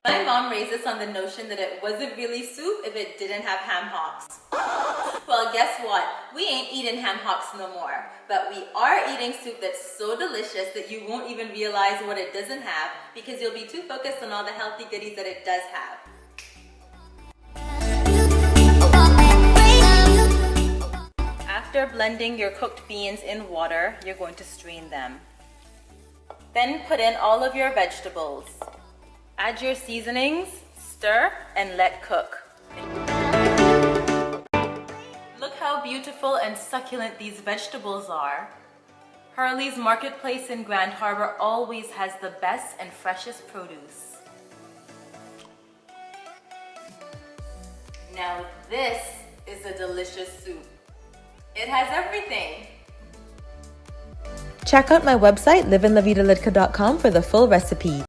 My mom raised us on the notion that it wasn't really soup if it didn't have ham hocks. Well, guess what? We ain't eating ham hocks no more, but we are eating soup that's so delicious that you won't even realize what it doesn't have because you'll be too focused on all the healthy goodies that it does have. After blending your cooked beans in water, you're going to strain them. Then put in all of your vegetables. Add your seasonings, stir, and let cook. Look how beautiful and succulent these vegetables are. Hurley's Marketplace in Grand Harbor always has the best and freshest produce. Now this is a delicious soup. It has everything. Check out my website, liveandlavidalidka.com for the full recipe.